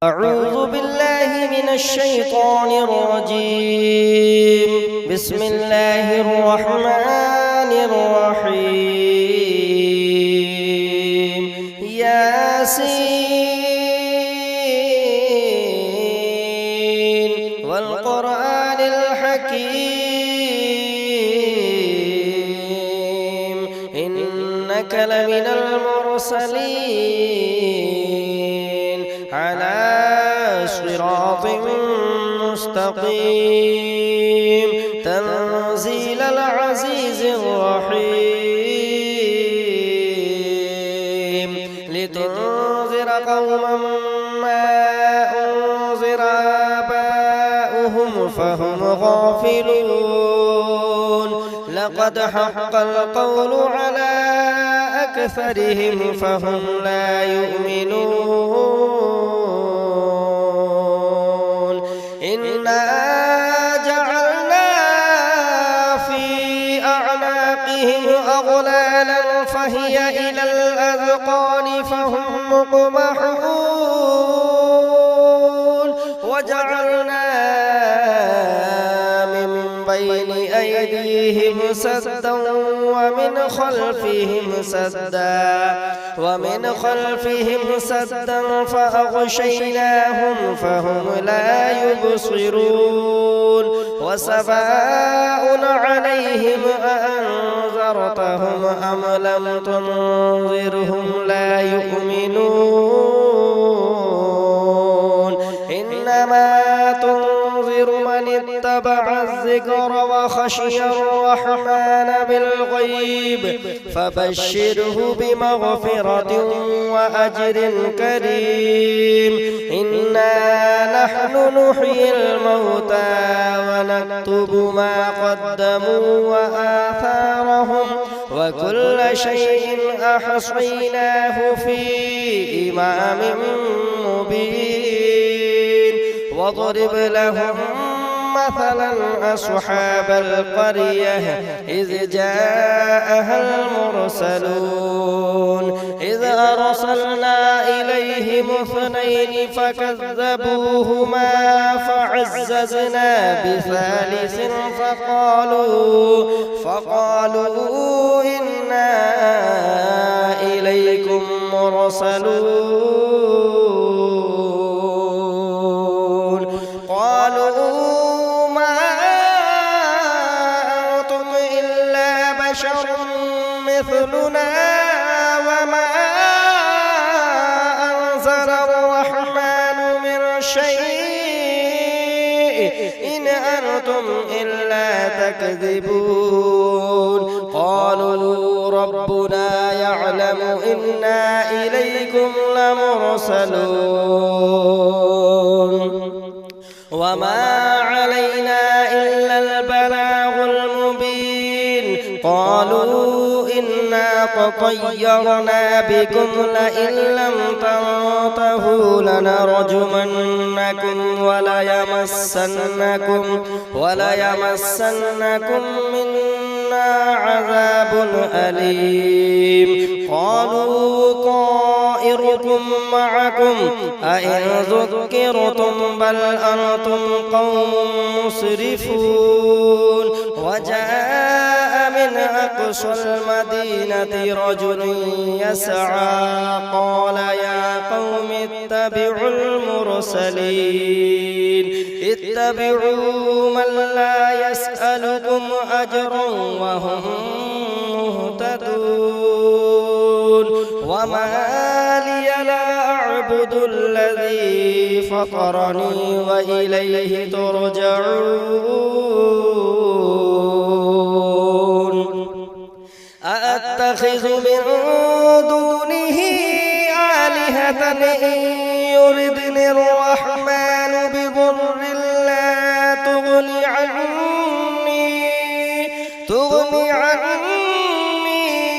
أعوذ بالله من الشيطان الرجيم. بسم الله الرحمن الرحيم. ياسين والقرآن الحكيم إنك لمن المرسلين على صراط مستقيم تنزيل العزيز الرحيم لتنذر قوما ما أنذر آباؤهم فهم غافلون لقد حق القول على أكثرهم فهم لا يؤمنون إنا جعلنا في أعناقهم أغلالا فهي إلى الأذقان فهم مقمحون وجعلنا من بين أيديهم سدا ومن خلفهم سدا فأغشيناهم فهم لا يبصرون وسواء عليهم أأنذرتهم أم لم تنذرهم لا يؤمنون إنما تنذر من اتبع الذكر وخشي الرحمن بالغيب فبشره بمغفرة وأجر كريم إنا نحن نحيي الموتى ونكتب ما قدموا وآثارهم وكل شيء أحصيناه في إمام مبين واضرب لهم مثلا أصحاب القرية إذ جاءها المرسلون إذ أرسلنا إليهم اثنين فكذبوهما فعززنا بثالث فقالوا إنا إليكم مرسلون قالوا بشر مثلنا وما أنزل الرحمن من شيء إن أنتم إلا تكذبون قالوا ربنا يعلم إنا إليكم لمرسلون وما علينا إلا البلاغ المبين قالوا إنا تطيرنا بكم لئن لم تنتهوا لنرجمنكم وليمسنكم منا عذاب أليم قالوا طائركم معكم أئن ذكرتم بل أنتم قوم مسرفون وجاء من أقصى المدينة رجل يسعى قال يا قوم اتبعوا اتبعوا من لا يسألكم أجرا وهم مهتدون وما لي لا أعبد الذي فطرني وإليه ترجعون أأتخذ من دونه آلهة إن يردني الرحمن بضر لا تغني عني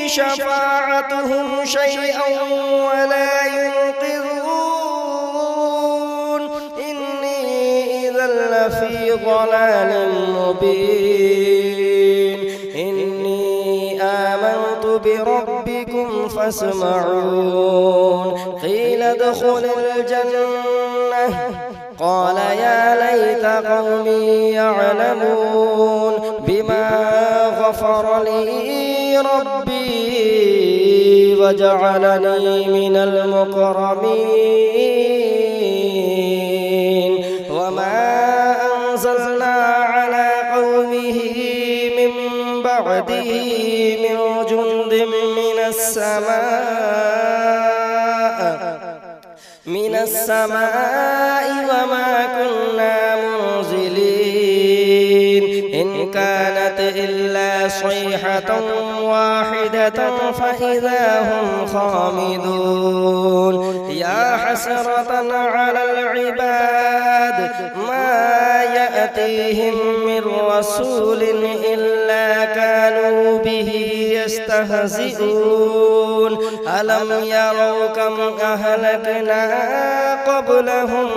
شفاعتهم شيئا ولا ينقذون إني إذا لفي ضلال مبين إني آمنت بربكم فاسمعون قيل ادخل الجنة قال يا ليت قومي يعلمون بما غفر لي ربي وجعلني من المكرمين وما أنزلنا على قومه من بعده من جند من السماء وما كنا منزلين إن كانت إلا صيحة واحدة فإذا هم خامدون يا حسرة على العباد ما يأتيهم من رسول إلا كانوا به يستهزئون ألم يروا كم أهلكنا قبلهم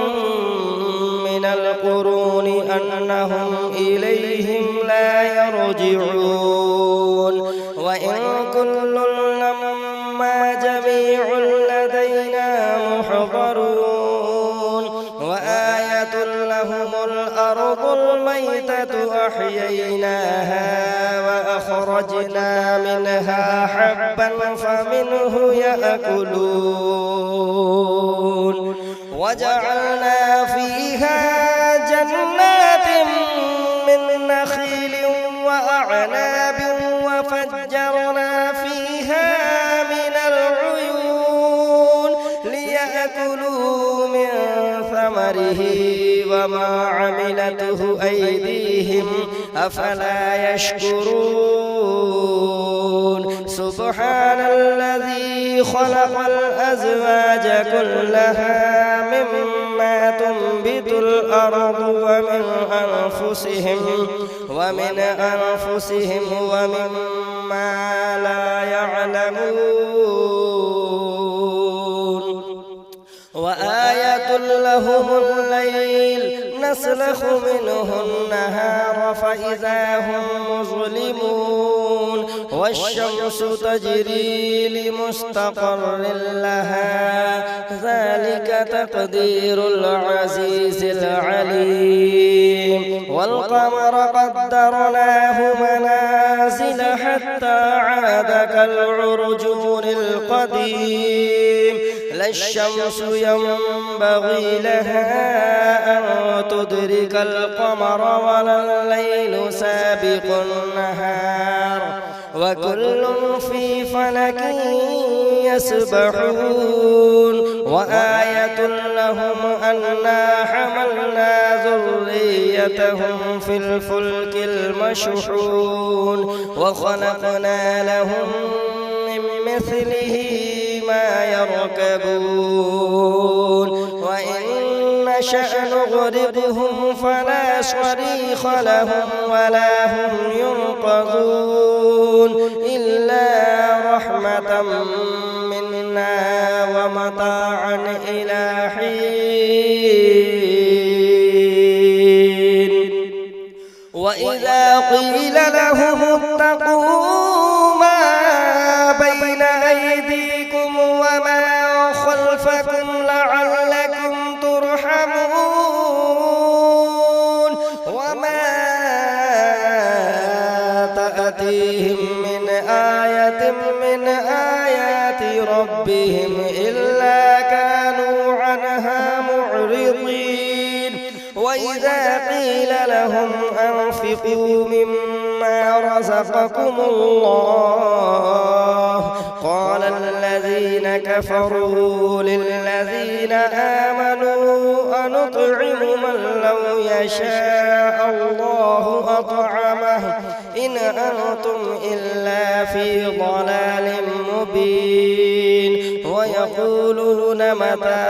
من القرون أنهم إليهم لا يرجعون وإن كل لما جميع لدينا محضرون وآية لهم الأرض الميتة أحييناها وأخرجنا منها حبا فمنه يأكلون وجعلنا فيها جنات من نخيل وأعناب وفجرنا فيها من العيون ليأكلوا من ثمره وما عملته أيديهم أفلا يشكرون سبحان الذي خلق الأزواج كلها مما تنبت الأرض ومن أنفسهم ومما لا يعلمون وآية لهم الليل نسلخ منه النهار فإذا هم مظلمون والشمس تجري لمستقر لها ذلك تقدير العزيز العليم والقمر قدرناه منازل حتى عاد كالعرجون القديم لا الشمس ينبغي لها أن تدرك القمر ولا الليل سابق النهار وكل في فلك يسبحون وآية لهم أنا حملنا ذريتهم في الفلك المشحون وخلقنا لهم من مثله ما يركبون وإن نشأ نغرقهم فلا صريخ لهم ولا هم ينقذون إلا رحمة منا ومتاعا إلى حين وإذا قيل لهم اتقوا ما بين أيديكم وما خلفكم لعلكم ترحمون وما تأتيهم من آية من آيات ربهم إلا كانوا عنها معرضين وإذا قيل لهم أنفقوا مما رزقكم الله قال الذين كفروا للذين آمنوا أنطعم من لو يشاء الله أطعمه إن أنتم إلا في ضلال مبين ويقولون متى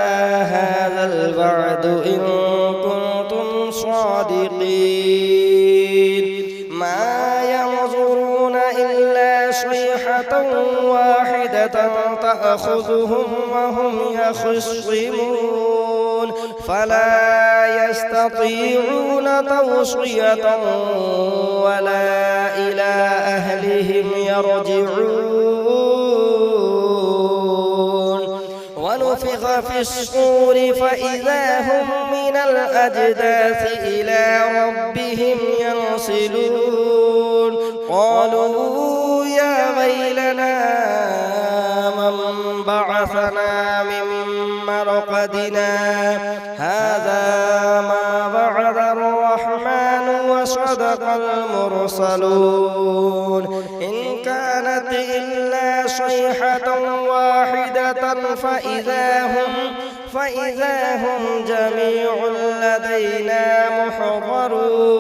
هذا الوعد إن كنتم صادقين ما ينظرون إلا صيحة واحدة تأخذهم وهم يخصمون فلا يستطيعون توصية ولا إلى أهلهم يرجعون ونفخ في الصور فإذا هم من الأجداث إلى ربهم ينسلون قالوا يا ويلنا من بعثنا من مرقدنا هذا ما وعد الرحمن وصدق المرسلون إن كانت إلا صيحة واحدة فإذا هم جميع لدينا محضرون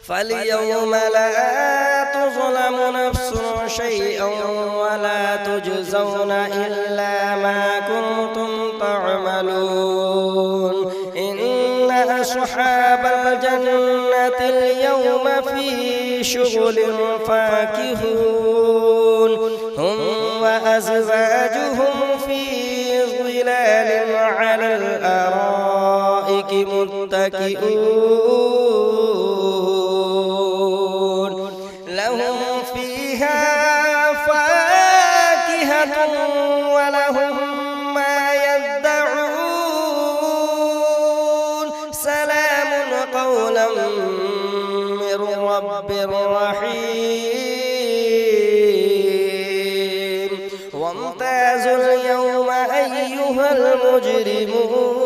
فاليوم لا تظلم نفس شيئا ولا تجزون إلا ما كنتم تعملون إن أصحاب الجنة اليوم في شغل فاكهون هم وأزواجهم في ظلال على الأرائك متكئون لهم فيها فاكهة ولهم ما يدعون سلام قولا من رب رحيم وامتازوا اليوم أيها المجرمون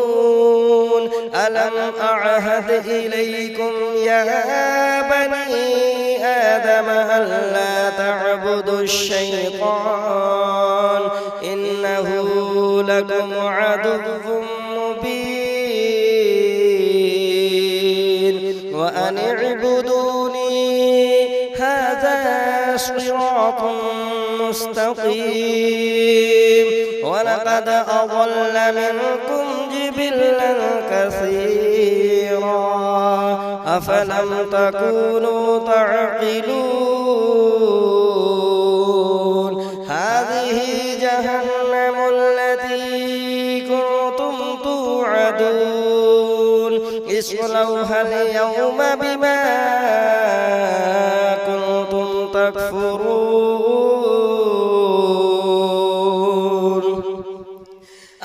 ألم أعهد إليكم يا بني آدم ألا تعبدوا الشيطان إنه لكم عدو مبين وأن اعبدوني هذا صراط مستقيم ولقد أضل منكم جبلا كثيرا أفلم تكونوا تعقلون هذه جهنم التي كنتم توعدون اصلوها اليوم بما كنتم تكفرون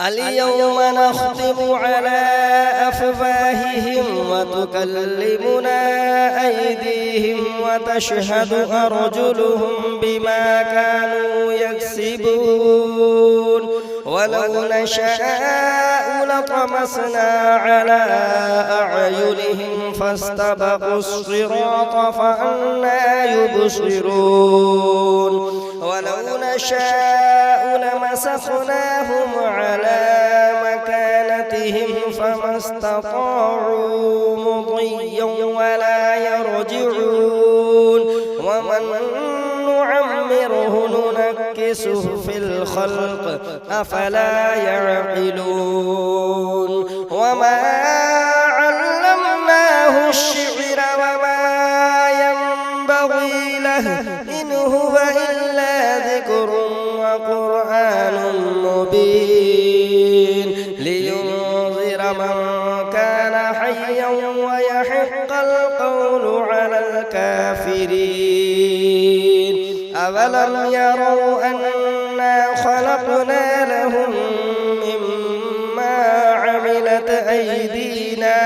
اليوم نختم على أفواههم وتكلمنا أيديهم وتشهد أرجلهم بما كانوا يكسبون ولو نشاء لطمسنا على أعينهم فاستبقوا الصراط فأنى يبصرون ولو نشاء لمسخناهم على مكانتهم فما استطاعوا مضيا ولا يرجعون ومن نعمره ننكسه في الخلق أفلا يعقلون وما علمناه الشعر وما ينبغي له إن هو إلا ذكر وقرآن مبين لينذر من كان حيا ويحق القول على الكافرين أولم يروا أنا خلقنا لهم مما عملت أيدينا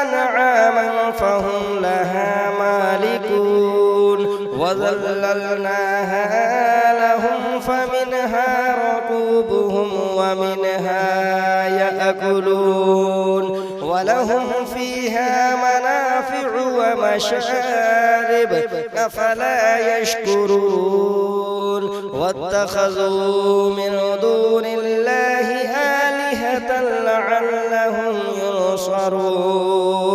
أنعاما فهم لها مالكون وذللناها لهم فمنها ركوبهم ومنها يأكلون ولهم فيها منافع ومشارب أفلا يشكرون واتخذوا من دون الله آلهة لعلهم ينصرون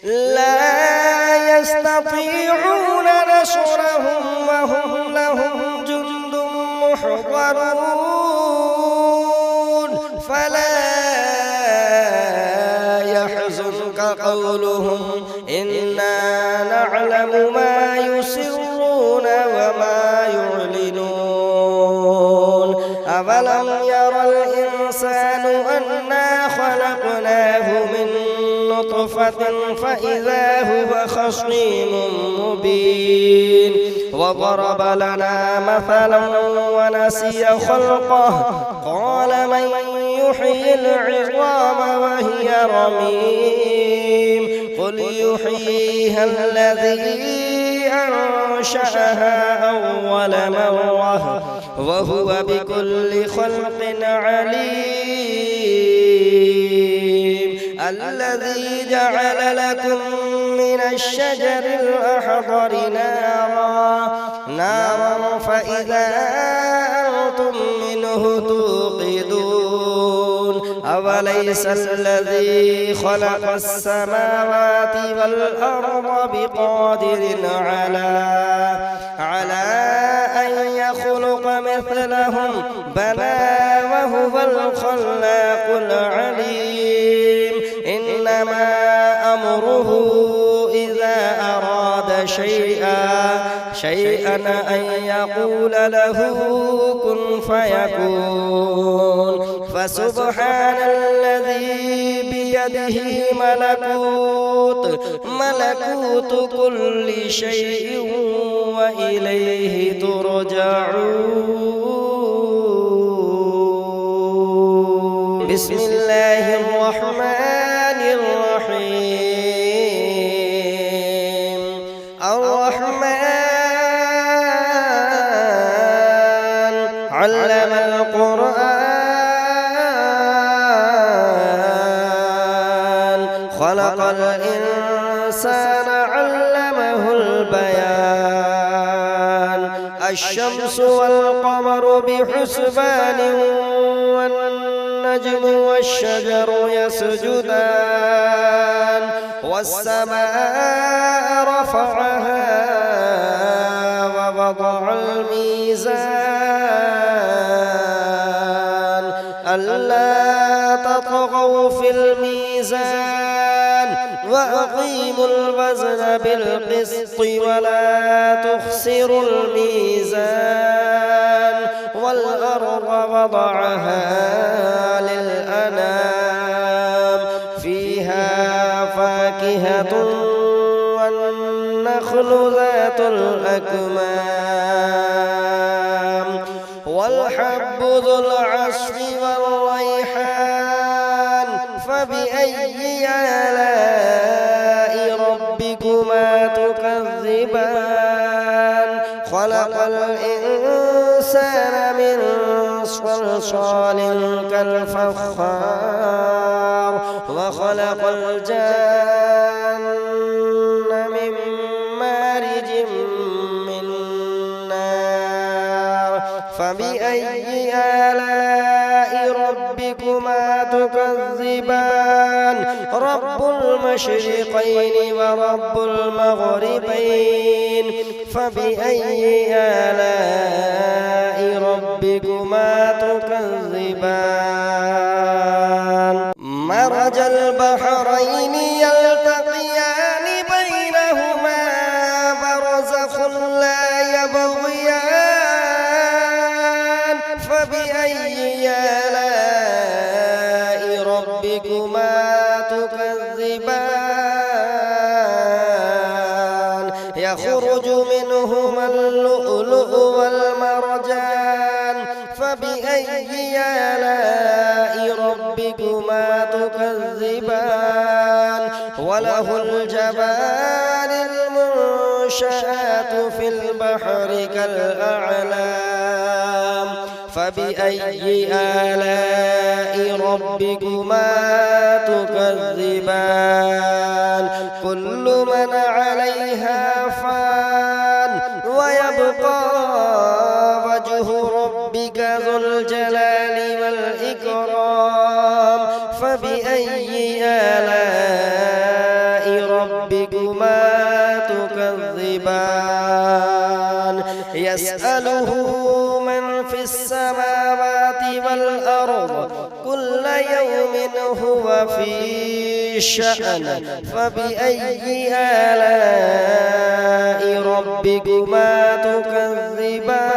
لا يستطيعون نصرهم وهم لهم جند محضرون فلا يحزنك قولهم إنا نعلم ما يسرون وما يعلنون أولم يرى الإنسان أنا خلقناه من نطفة صحف فإذا هو خصيم مبين وضرب لنا مثلا ونسي خلقه قال من يحيي العظام وهي رميم قل يحييها الذي أنشأها أول مرة وهو بكل خلق عليم الذي جعل لكم من الشجر الأخضر نارا فإذا أنتم منه توقدون أوليس الذي خلق السماوات والأرض بقادر على أن يخلق مثلهم بلى وهو الخلاق العليم إنما أمره إذا أراد شيئا أن يقول له كن فيكون فسبحان الذي بيده ملكوت كل شيء وإليه ترجعون بسم الله الرحمن الرحيم الرحمن علم القرآن خلق الإنسان علمه البيان الشمس والقمر بحسبان والنجم والشجر يسجدان والسماء رفعها ووضع الميزان ألا تطغوا في الميزان وأقيموا الوزن بالقسط ولا تخسروا الميزان والأرض وضعها للأنام فيها فاكهة والنخل ذات الأكمام والحب ذو العصف والريحان فبأي آلاء ربكما تكذبان خلق الإنسان من صلصال كالفخار وخلق الجن من مارج من نار فبأي آلاء ربكما تكذبان رب المشرقين ورب المغربين فبأي آلاء ربكما تكذبان مرج البحرين يلتقيان بينهما برزخ لا يبغيان فبأي آلاء ربكما تكذبان يخرج منهما اللؤلؤ والمرجان فبأي آلاء ربكما تكذبان وله الجبال المنشآت في البحر كالأعلام فبأي آلاء ربكما تكذبان كل من عليها فان ويبقى وجه ربك ذو الجلال والإكرام فبأي آلاء ربكما تكذبان يسأله من في السماوات والأرض كل يوم هو في شأن فبأي آلاء ربكما تكذبان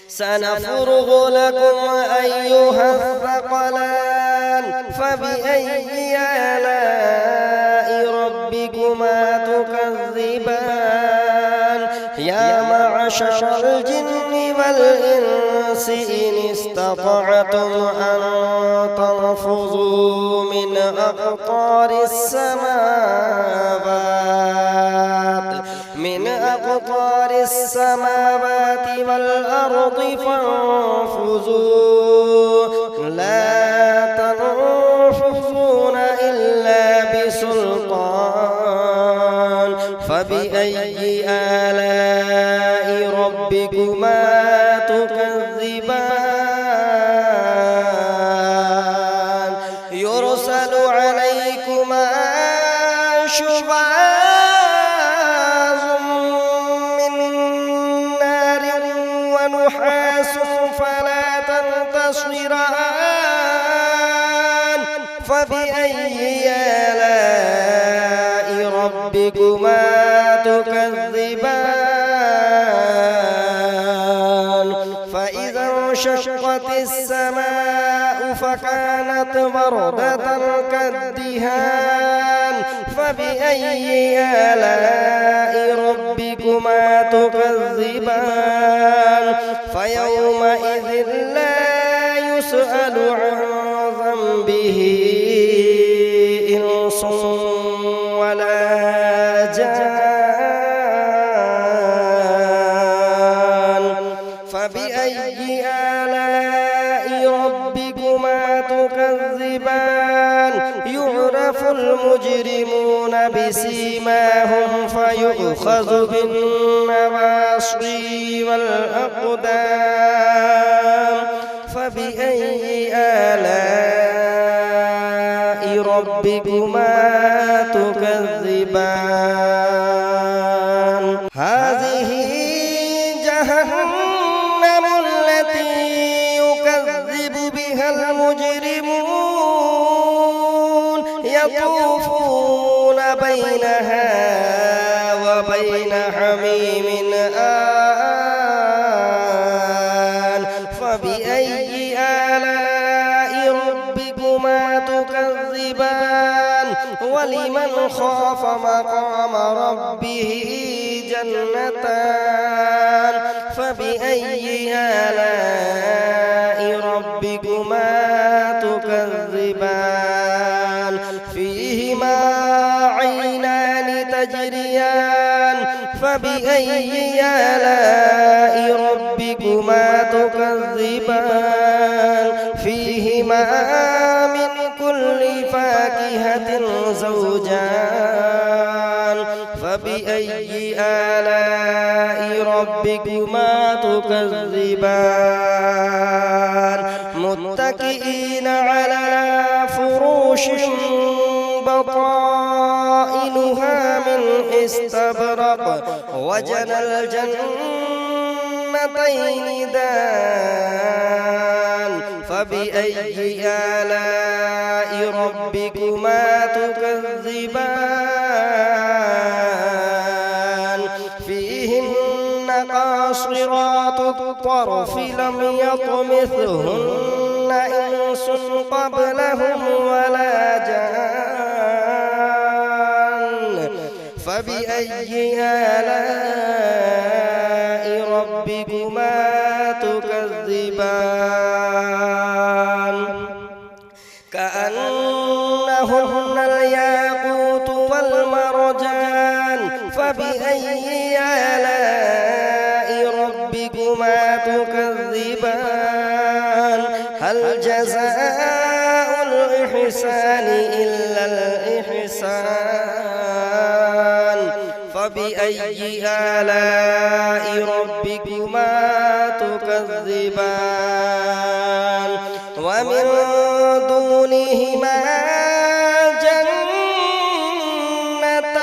سنفرغ لكم أيها الثقلان فبأي آلاء ربكما تكذبان يا معشر الجن والإنس إن استطعتم أن تنفذوا من أقطار السماوات والأرض فانفذوا لا تنفذون إلا بسلطان فبأي آلاء ربكما تكذبان يرسل عليكما شواظ من نار ونحاس فلا تنتصران فبأي آلاء ربكما تكذبان فإذا انشقت السماء فكانت وردة كالدهان فبأي آلاء ربكما تكذبان فيومئذ لا يسأل عن ذنبه إنس ولا جان فبأي آلاء ربكما تكذبان يعرف المجرمون بسيماهم فيؤخذ بالنواصي والأقدام فبأي آلاء ربكما تكذبان هذه جهنم التي يكذب بها المجرمون يطوفون بينها وبين حميم آن فبأي آلاء ربكما تكذبان ولمن خاف مقام ربه جنتان فبأي آلاء ربكما تكذبان فيهما عينان تجريان فبأي آلاء ربكما تكذبان فيهما من كل فاكهة زوجان فبأي آلاء ربكما تكذبان متكئين على فروش بطائنها من استبرق وجنى الجنتين دان فبأي آلاء ربكما تكذبان فيهن قاصرات الطرف لم يطمثهن إنس قبلهم ولا جان فبأي آلاء ربكما تكذبان كأنهن الياقوت والمرجان فبأي آلاء ربكما تكذبان هل جزاء الإحسان إلا الإحسان فبأي آلاء ربكما تكذبان ومن دونهما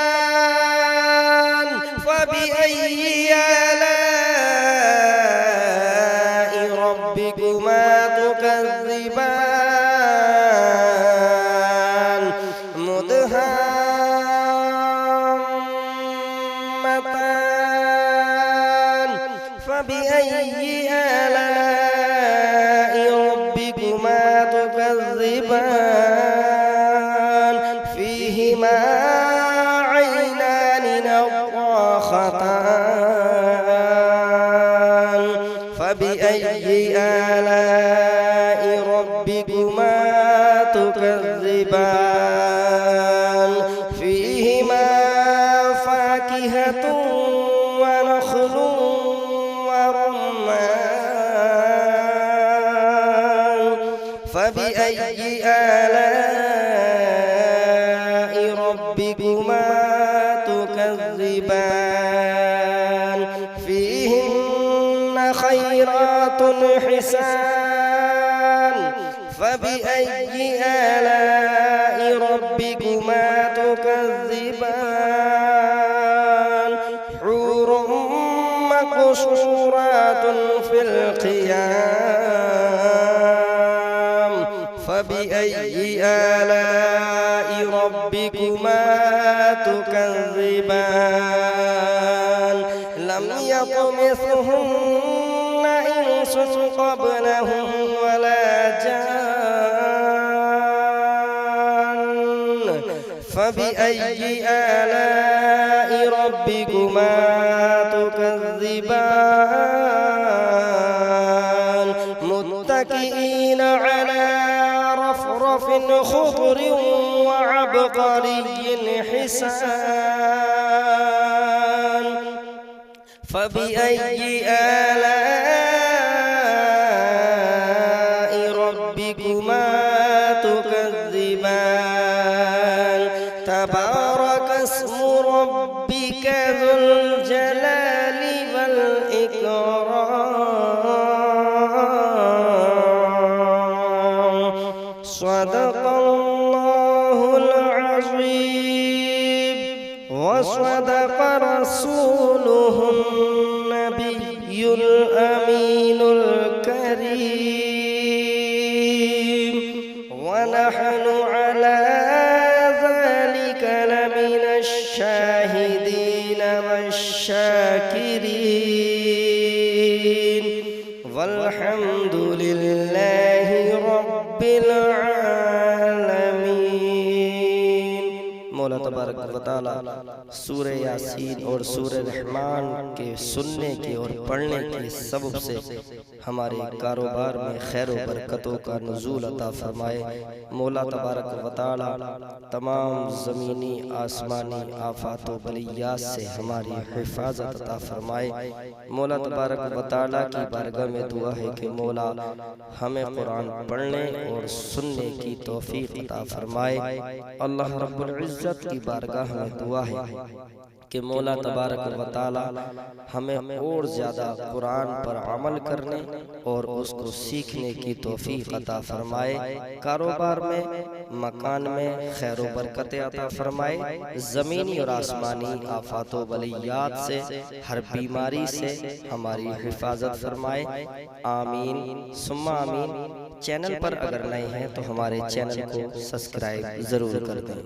جنتان فبأي آلاء ربكما تكذبان مدهامتان فبأي آلاء ربكما تكذبان فيهما عينان نضاختان فبأي آلاء ربكما تكذبان فيهما فاكهة ونخل ورمان فبأي آلاء ربكما تكذبان فيهن خيرات حسان فبأي آلاء ربكما تكذبان حور مقصورات في الخيام فبأي آلاء ربكما تكذبان لم يطمثهن إنس قبلهم ولا جان فبأي آلاء ربكما تكذبان متكئين على رفرف خضر وعبقري حسان فبأي آلاء ربكما تكذبان تبارك اسم ربك ذو الجلال والإكرام صدق الله العظيم وصدق رسوله النبي الأمين الكريم ونحن على ذلك لمن الشاهدين والشاكرين والحمد لله رب العالمين مولا تبارک و تعالی سورہ یاسین اور سورہ رحمان کے سننے کے اور پڑھنے کے سبب سے ہمارے کاروبار میں خیر و برکتوں کا نزول عطا فرمائے۔ مولا تبارک و تعالی تمام زمینی آسمانی آفات و بلیات سے ہماری حفاظت عطا فرمائے۔ مولا تبارک و تعالی کی بارگاہ میں دعا ہے کہ مولا ہمیں قرآن پڑھنے اور سننے کی توفیق عطا فرمائے۔ اللہ رب العزت کی بارگاہ میں دعا ہے کہ مولا تبارک و تعالی ہمیں اور زیادہ قرآن پر عمل کرنے اور اس کو سیکھنے کی توفیق عطا فرمائے۔ کاروبار میں، مکان میں خیر و برکت عطا فرمائے۔ زمینی اور آسمانی آفات و بلیات سے، ہر بیماری سے ہماری حفاظت فرمائے۔ آمین ثم آمین۔ چینل پر اگر نئے ہیں تو ہمارے چینل کو سبسکرائب ضرور کر دیں۔